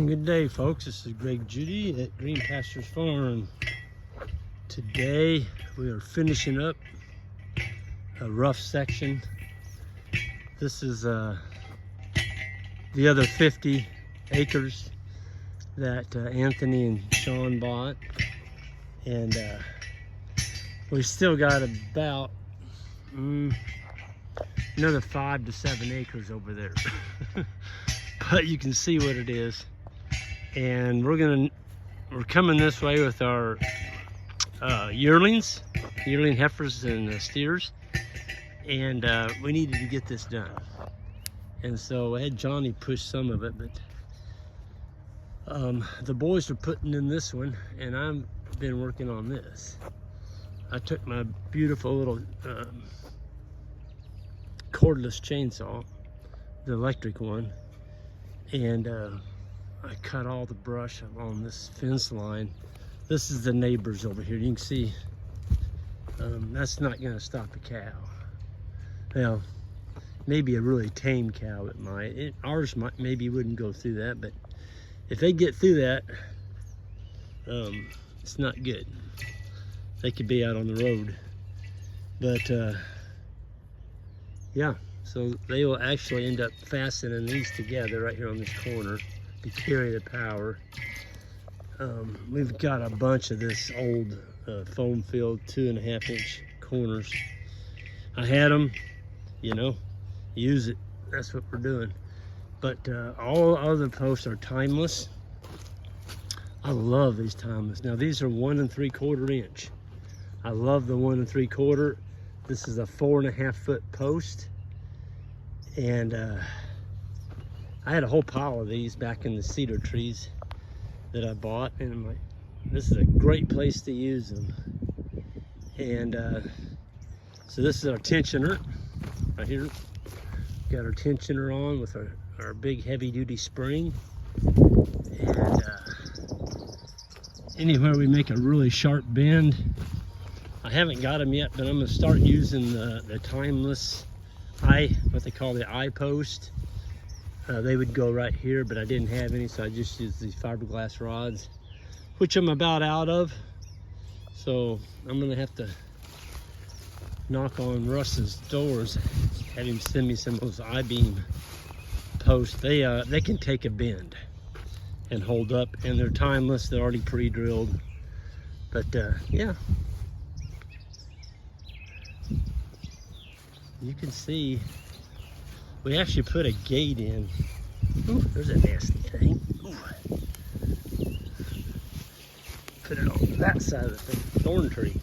Good day, folks. This is Judy at Green Pastures Farm. Today we are finishing up a rough section. This is the other 50 acres that Anthony and Sean bought, and we still got about another 5 to 7 acres over there. But you can see what it is, and we're coming this way with our yearling heifers and steers, and we needed to get this done. And so I had Johnny push some of it, but the boys are putting in this one, and I've been working on this. I took my beautiful little cordless chainsaw, the electric one, and I cut all the brush along this fence line. This is the neighbors over here. You can see that's not going to stop a cow. Well, maybe a really tame cow it might. Ours maybe wouldn't go through that, but if they get through that, it's not good. They could be out on the road. But yeah, so they will actually end up fastening these together right here on this corner to carry the power. We've got a bunch of this old foam filled 2.5-inch corners. I had them, you know, use it. That's what we're doing. But all other posts are timeless. I love these timeless. Now these are 1 3/4 inch. I love the 1 3/4. This is a 4.5-foot post. And I had a whole pile of these back in the cedar trees that I bought, and I'm like, this is a great place to use them. And so this is our tensioner right here. Got our tensioner on with our big heavy-duty spring. And anywhere we make a really sharp bend, I haven't got them yet, but I'm going to start using the timeless what they call the eye post. They would go right here, but I didn't have any, so I just used these fiberglass rods, which I'm about out of. So I'm gonna have to knock on Russ's doors, have him send me some of those I-beam posts. They can take a bend and hold up, and they're timeless. They're already pre-drilled. But yeah, you can see we actually put a gate in. Ooh, there's a nasty thing. Ooh. Put it on that side of the thing, thorn tree.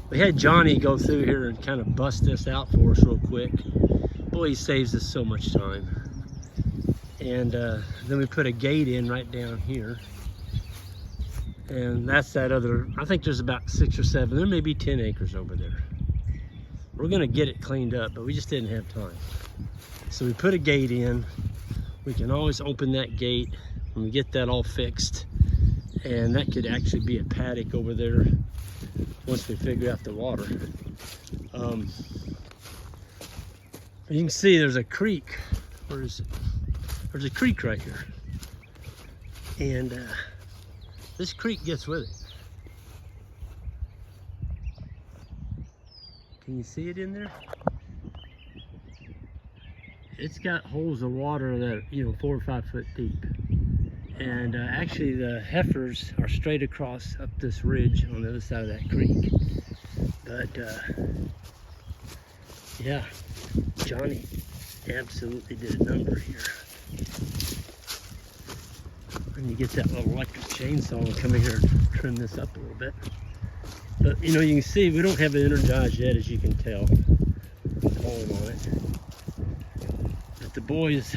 We had Johnny go through here and kind of bust this out for us real quick. Boy, he saves us so much time. And then we put a gate in right down here. And that's that other, I think there's about 6 or 7, there may be 10 acres over there. We're gonna get it cleaned up, but we just didn't have time. So we put a gate in. We can always open that gate when we get that all fixed. And that could actually be a paddock over there once we figure out the water. You can see there's a creek. Where is it? There's a creek right here. And this creek gets with it. Can you see it in there? It's got holes of water that are, 4 or 5 foot deep. And actually the heifers are straight across up this ridge on the other side of that creek. But yeah, Johnny absolutely did a number here. When you get that little electric chainsaw and come in here and trim this up a little bit. But you can see we don't have it energized yet, as you can tell. Pulling on it. But the boys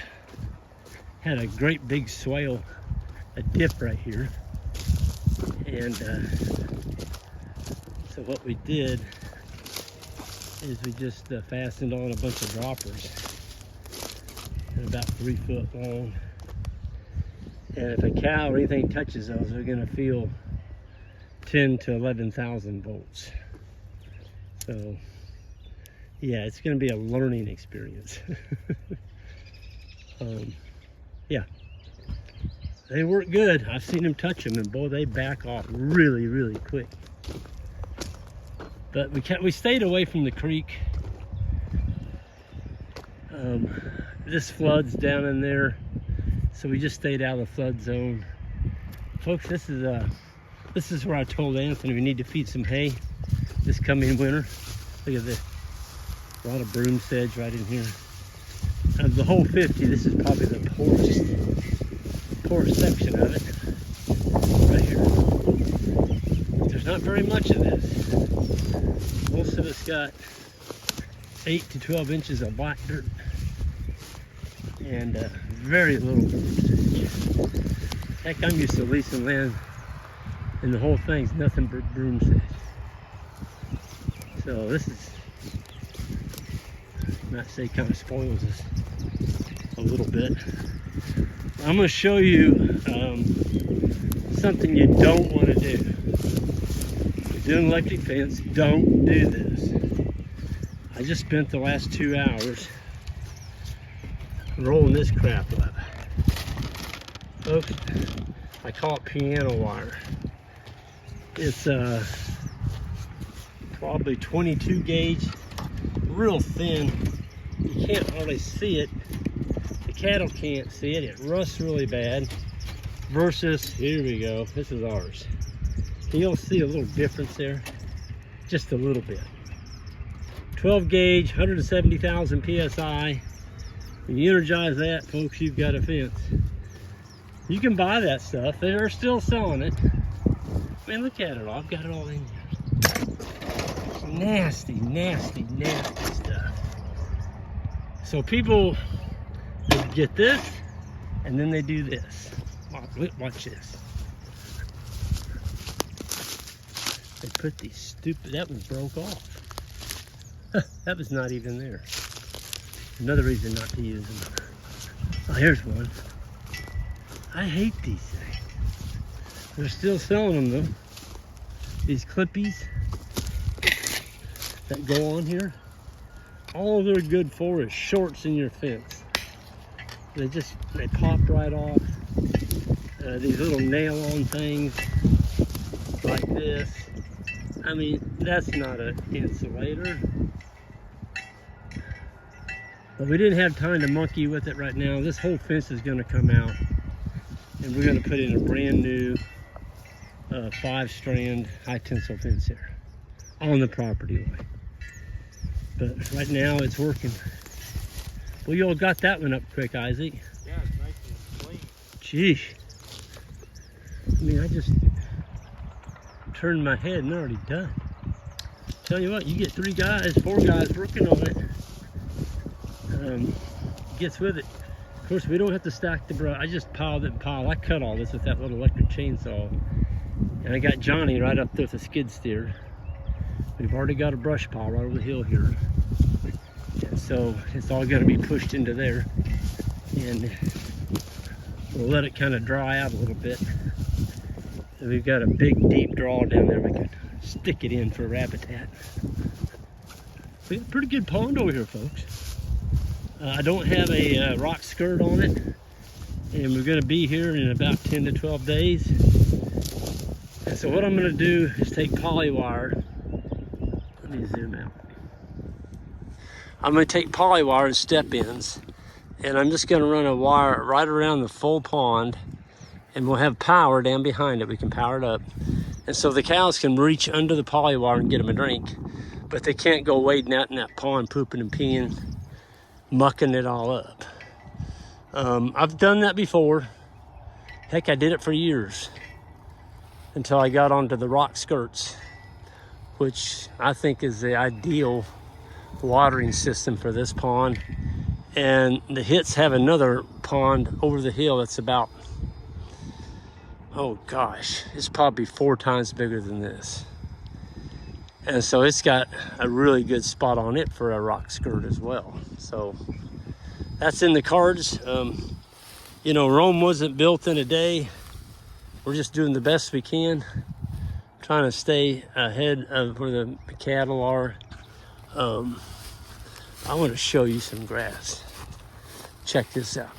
had a great big swale, a dip right here. And so what we did is we just fastened on a bunch of droppers. They're about 3 foot long. And if a cow or anything touches those, they're gonna feel 10 to 11,000 volts. So yeah, it's going to be a learning experience. Yeah, they work good. I've seen them touch them, and boy, they back off really, really quick. But we stayed away from the creek. This floods down in there, so we just stayed out of the flood zone. Folks, this is where I told Anthony we need to feed some hay this coming winter. Look at this, a lot of broom sedge right in here. Of the whole 50, this is probably the poorest section of it, right here. There's not very much of this. Most of it's got 8 to 12 inches of black dirt and very little broom sedge. Heck, I'm used to leasing land and the whole thing's nothing but broom sedge. So this is, not say kind of spoils us a little bit. I'm going to show you something you don't want to do. If you're doing electric fence, don't do this. I just spent the last 2 hours rolling this crap up. Folks, I call it piano wire. It's probably 22 gauge, real thin. You can't hardly see it. The cattle can't see it. It rusts really bad. Versus, here we go, this is ours. You'll see a little difference there, just a little bit. 12 gauge, 170,000 PSI. When you energize that, folks, you've got a fence. You can buy that stuff. They're still selling it. Man, look at it all. I've got it all in here. Nasty, nasty, nasty stuff. So people get this, and then they do this. Watch this. They put these stupid, that one broke off. That was not even there. Another reason not to use them. Oh, here's one. I hate these things. They're still selling them though. These clippies that go on here, all they're good for is shorts in your fence. They pop right off. These little nail-on things like this. I mean, that's not an insulator. But we didn't have time to monkey with it right now. This whole fence is going to come out, and we're going to put in a brand new 5-strand high-tensile fence here on the property line. But right now it's working. Well, you all got that one up quick, Isaac. Yeah, it's nice and clean. Jeez. I mean, I just turned my head and already done. Tell you what, you get 3 guys, 4 guys working on it. Gets with it. Of course, we don't have to stack the brush. I just piled it and piled. I cut all this with that little electric chainsaw. And I got Johnny right up there with the skid steer. We've already got a brush pile right over the hill here. And so it's all going to be pushed into there. And we'll let it kind of dry out a little bit. And we've got a big deep draw down there we can stick it in for habitat. We have a pretty good pond over here, folks. I don't have a rock skirt on it, and we're going to be here in about 10 to 12 days. And so what I'm going to do is take poly wire. Let me zoom out. I'm going to take poly wire and step ins, and I'm just going to run a wire right around the full pond, and we'll have power down behind it. We can power it up, and so the cows can reach under the poly wire and get them a drink, but they can't go wading out in that pond, pooping and peeing, mucking it all up. I've done that before. Heck, I did it for years until I got onto the rock skirts, which I think is the ideal watering system for this pond. And the Hits have another pond over the hill that's about, oh gosh, it's probably 4 times bigger than this. And so it's got a really good spot on it for a rock skirt as well. So that's in the cards. You know, Rome wasn't built in a day. We're just doing the best we can, trying to stay ahead of where the cattle are. I want to show you some grass. Check this out.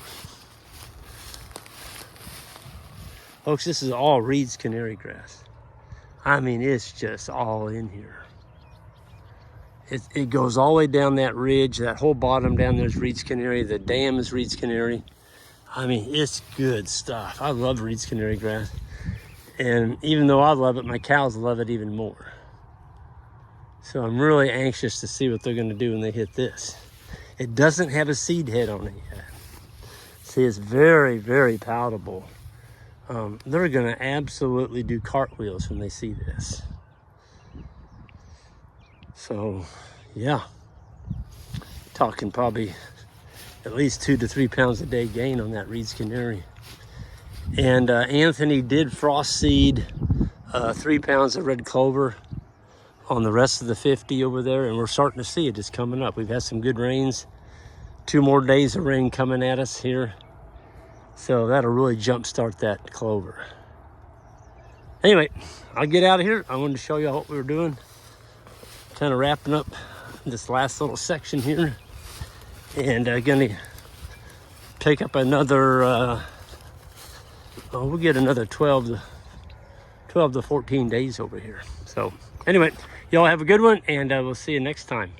Folks, this is all Reed's canary grass. I mean, it's just all in here. It goes all the way down that ridge. That whole bottom down there is Reed's canary. The dam is Reed's canary. I mean, it's good stuff. I love Reed's canary grass. And even though I love it, my cows love it even more. So I'm really anxious to see what they're going to do when they hit this. It doesn't have a seed head on it yet. See, it's very, very palatable. They're going to absolutely do cartwheels when they see this. So, yeah. Talking probably at least 2 to 3 pounds a day gain on that Reed's canary. And Anthony did frost seed 3 pounds of red clover on the rest of the 50 over there, and we're starting to see it just coming up. We've had some good rains. 2 more days of rain coming at us here. So that'll really jumpstart that clover. Anyway, I'll get out of here. I wanted to show you what we were doing. Kind of wrapping up this last little section here. And gonna take up another, we'll get another 12 to 14 days over here. So anyway, y'all have a good one, and we'll see you next time.